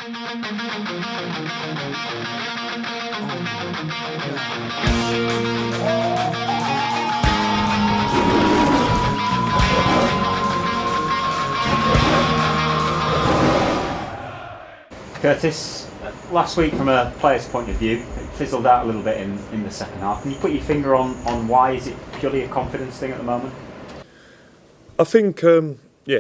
Curtis, last week from a player's point of view, it fizzled out a little bit in the second half. Can you put your finger on why? Is it purely a confidence thing at the moment? I think,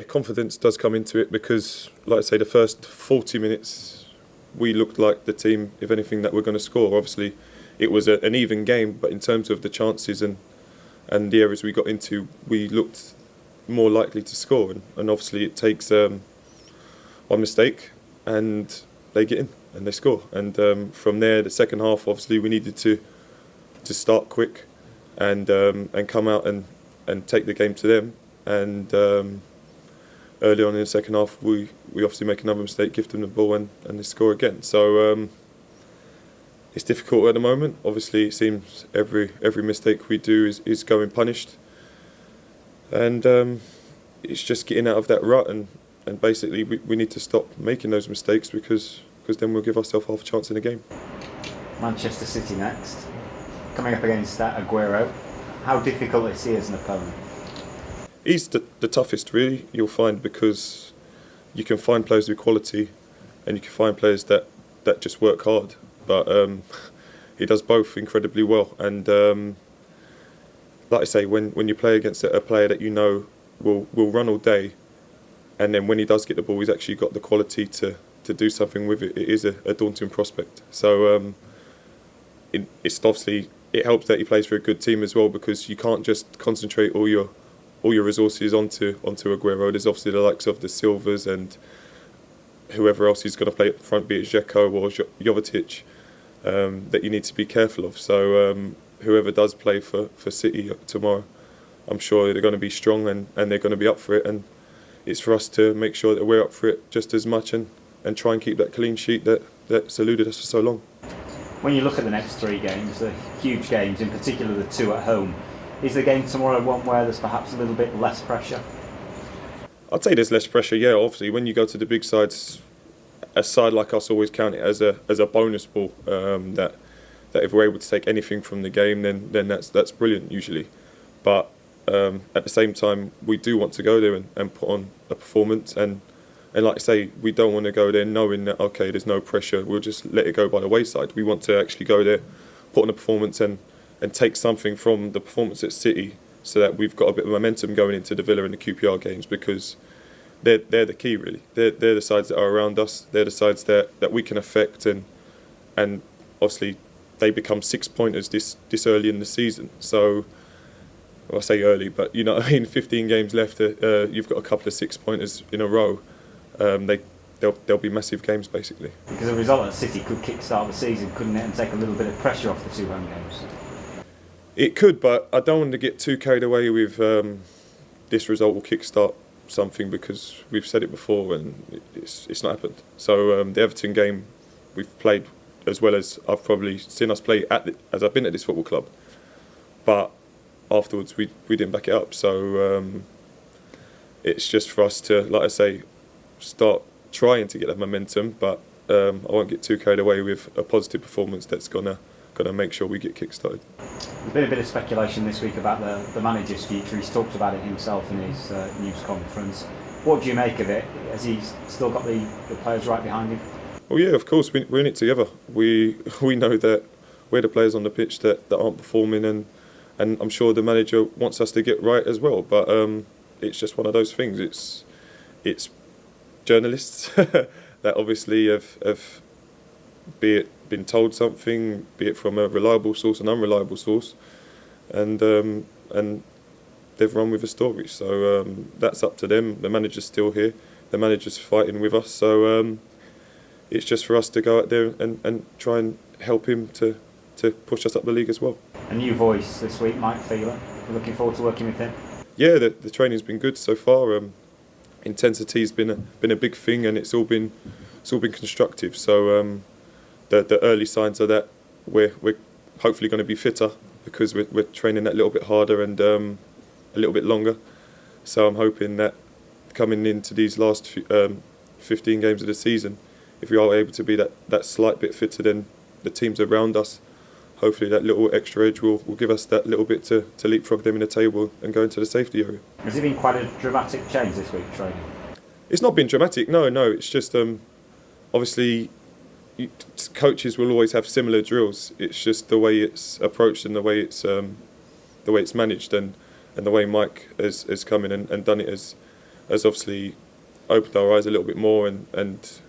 confidence does come into it because, like I say, the first 40 minutes we looked like the team, if anything, that we're going to score. Obviously, it was an even game, but in terms of the chances and the areas we got into, we looked more likely to score. And obviously, it takes one mistake and they get in and they score. And from there, the second half, obviously, we needed to start quick and come out and take the game to them. And early on in the second half, we obviously make another mistake, give them the ball, and they score again. So it's difficult at the moment. Obviously, it seems every mistake we do is going punished, and it's just getting out of that rut. And basically, we need to stop making those mistakes because then we'll give ourselves half a chance in the game. Manchester City next, coming up against Aguero. How difficult is he as an opponent? He's the toughest, really, you'll find, because you can find players with quality and you can find players that just work hard. But he does both incredibly well. And like I say, when you play against a player that you know will run all day, and then when he does get the ball, he's actually got the quality to do something with it, it is a daunting prospect. So it's obviously, it helps that he plays for a good team as well, because you can't just concentrate all your resources onto Aguero. There's obviously the likes of the Silvers and whoever else he's going to play up front, be it Dzeko or Jovetic, that you need to be careful of. So whoever does play for City tomorrow, I'm sure they're going to be strong and they're going to be up for it. And it's for us to make sure that we're up for it just as much and try and keep that clean sheet that's eluded us for so long. When you look at the next three games, the huge games, in particular the two at home, is the game tomorrow one where there's perhaps a little bit less pressure? I'd say there's less pressure, yeah. Obviously, when you go to the big sides, a side like us always count it as a bonus ball. That if we're able to take anything from the game, then that's brilliant usually. But at the same time, we do want to go there and put on a performance. And like I say, we don't want to go there knowing that, okay, there's no pressure, we'll just let it go by the wayside. We want to actually go there, put on a performance and take something from the performance at City, so that we've got a bit of momentum going into the Villa and the QPR games, because they're the key, really. They're the sides that are around us. They're the sides that we can affect, and obviously they become 6-pointers this early in the season. So, well, I say early, but you know what I mean. 15 games left. You've got a couple of 6-pointers in a row. They'll be massive games, basically. Because a result at City could kick-start the season, couldn't it, and take a little bit of pressure off the two home games? It could, but I don't want to get too carried away with this result will kickstart something, because we've said it before and it's not happened. So the Everton game we've played as well as I've probably seen us play as I've been at this football club, but afterwards we didn't back it up. So it's just for us to, like I say, start trying to get that momentum, but I won't get too carried away with a positive performance that's gonna make sure we get kick-started. There's been a bit of speculation this week about the manager's future. He's talked about it himself in his news conference. What do you make of it? Has he still got the players right behind him? Well, yeah, of course, we're in it together. We know that we're the players on the pitch that aren't performing, and I'm sure the manager wants us to get right as well. But it's just one of those things. It's journalists that obviously have been told something, be it from a reliable source, an unreliable source, and they've run with a story. So that's up to them. The manager's still here. The manager's fighting with us. So it's just for us to go out there and try and help him to push us up the league as well. A new voice this week, Mike Phelan. We're looking forward to working with him. Yeah, the training's been good so far. Intensity's been a big thing, and it's all been constructive. So the early signs are that we're hopefully going to be fitter, because we're training that little bit harder and a little bit longer. So I'm hoping that coming into these last 15 games of the season, if we are able to be that slight bit fitter than the teams around us, hopefully that little extra edge will give us that little bit to leapfrog them in the table and go into the safety area. Has it been quite a dramatic change this week, training? It's not been dramatic, no. It's just obviously coaches will always have similar drills. It's just the way it's approached and the way it's managed, and the way Mike has come in and done it has obviously opened our eyes a little bit more, and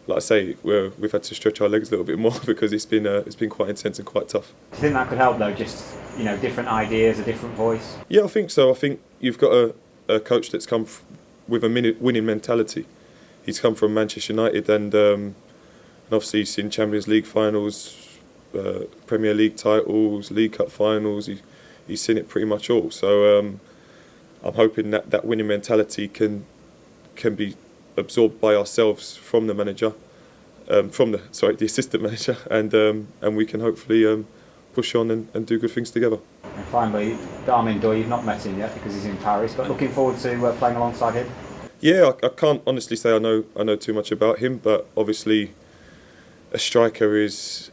like I say, we've had to stretch our legs a little bit more because it's been quite intense and quite tough. Do you think that could help though? Just different ideas, a different voice. Yeah, I think so. I think you've got a coach that's come with a winning mentality. He's come from Manchester United and obviously he's seen Champions League finals, Premier League titles, League Cup finals. He's seen it pretty much all. So I'm hoping that winning mentality can be absorbed by ourselves from the manager, the assistant manager, and we can hopefully push on and do good things together. And finally, Darmin Doy, you've not met him yet because he's in Paris, but looking forward to playing alongside him. Yeah, I can't honestly say I know too much about him, but obviously a striker is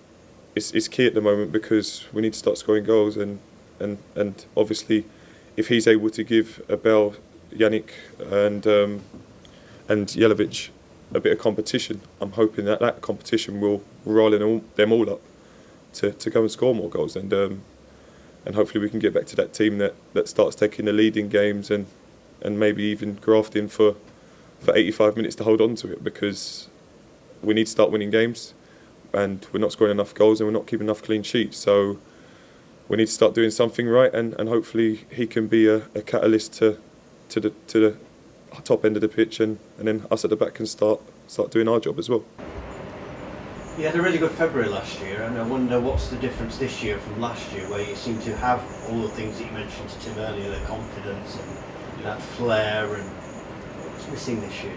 key at the moment because we need to start scoring goals, and obviously if he's able to give Abel, Yannick and Jelavic a bit of competition, I'm hoping that competition will roll them all up to go and score more goals, and hopefully we can get back to that team that starts taking the lead in games and maybe even grafting for 85 minutes to hold on to it, because we need to start winning games and we're not scoring enough goals and we're not keeping enough clean sheets, so we need to start doing something right, and hopefully he can be a catalyst to the top end of the pitch, and then us at the back can start doing our job as well. You had a really good February last year, and I wonder what's the difference this year from last year, where you seem to have all the things that you mentioned to Tim earlier, the confidence and that flair, and what's missing this year?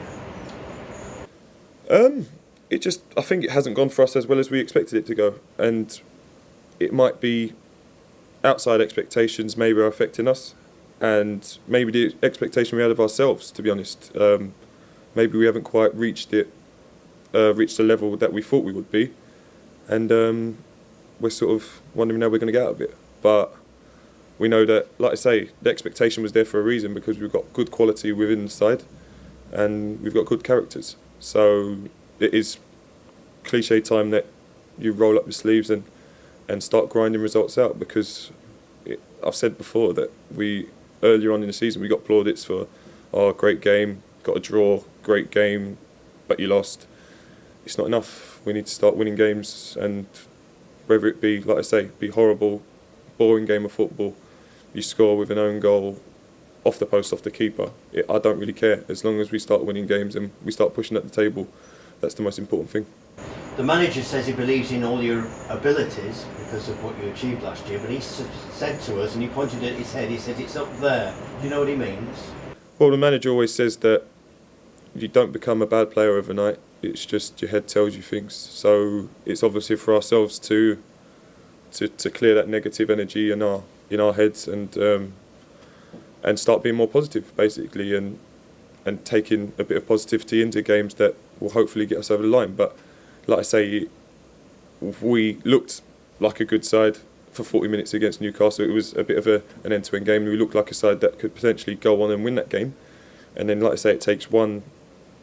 I think it hasn't gone for us as well as we expected it to go, and it might be outside expectations maybe are affecting us, and maybe the expectation we had of ourselves, to be honest. Maybe we haven't quite reached the level that we thought we would be, and we're sort of wondering how we're going to get out of it. But we know that, like I say, the expectation was there for a reason, because we've got good quality within the side and we've got good characters. So it is cliche time that you roll up your sleeves and start grinding results out, because I've said before that earlier on in the season we got plaudits for great game, got a draw, great game, but you lost. It's not enough. We need to start winning games, and whether it be, like I say, be horrible, boring game of football, you score with an own goal, off the post, off the keeper, I don't really care. As long as we start winning games and we start pushing at the table, that's the most important thing. The manager says he believes in all your abilities because of what you achieved last year, but he said to us, and he pointed at his head, he said it's up there. Do you know what he means? Well, the manager always says that you don't become a bad player overnight, it's just your head tells you things. So it's obviously for ourselves to clear that negative energy in our heads and start being more positive, basically, and taking a bit of positivity into games that will hopefully get us over the line. But like I say, we looked like a good side for 40 minutes against Newcastle. It was a bit of an end-to-end game. We looked like a side that could potentially go on and win that game. And then, like I say, it takes one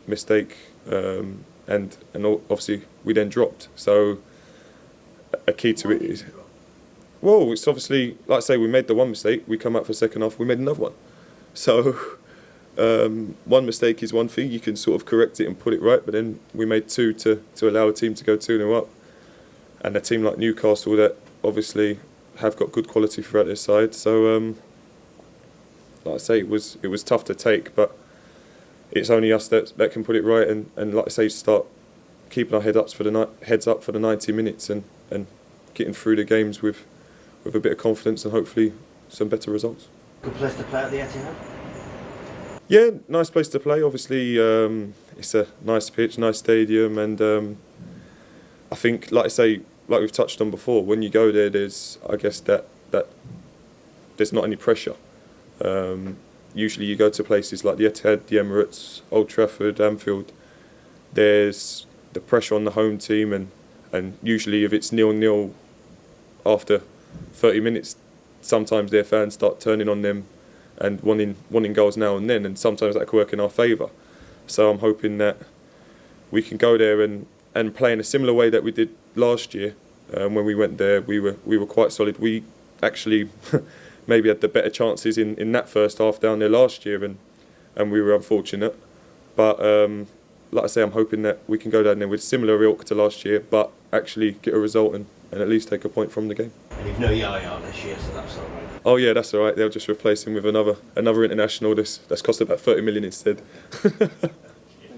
mistake, and obviously we then dropped. So a key to it is, well, it's obviously, like I say, we made the one mistake. We come out for second half, we made another one. So one mistake is one thing, you can sort of correct it and put it right, but then we made two to allow a team to go 2-0 up, and a team like Newcastle that obviously have got good quality throughout their side. So like I say, it was tough to take, but it's only us that can put it right, and like I say, start keeping our heads up for the 90 minutes and getting through the games with a bit of confidence and hopefully some better results. Good place to play at the Etihad? Yeah, nice place to play. Obviously, it's a nice pitch, nice stadium, and I think, like I say, like we've touched on before, when you go there, there's, I guess, that there's not any pressure. Usually you go to places like the Etihad, the Emirates, Old Trafford, Anfield, there's the pressure on the home team, and usually if it's 0-0 after 30 minutes, sometimes their fans start turning on them and wanting goals now and then, and sometimes that could work in our favour. So I'm hoping that we can go there and play in a similar way that we did last year. When we went there, we were quite solid. We actually maybe had the better chances in that first half down there last year, and we were unfortunate. But like I say, I'm hoping that we can go down there with similar ilk to last year, but actually get a result and at least take a point from the game. And you've no Yaya this year, so that's all right. Oh yeah, that's all right. They'll just replace him with another international that's cost about 30 million instead.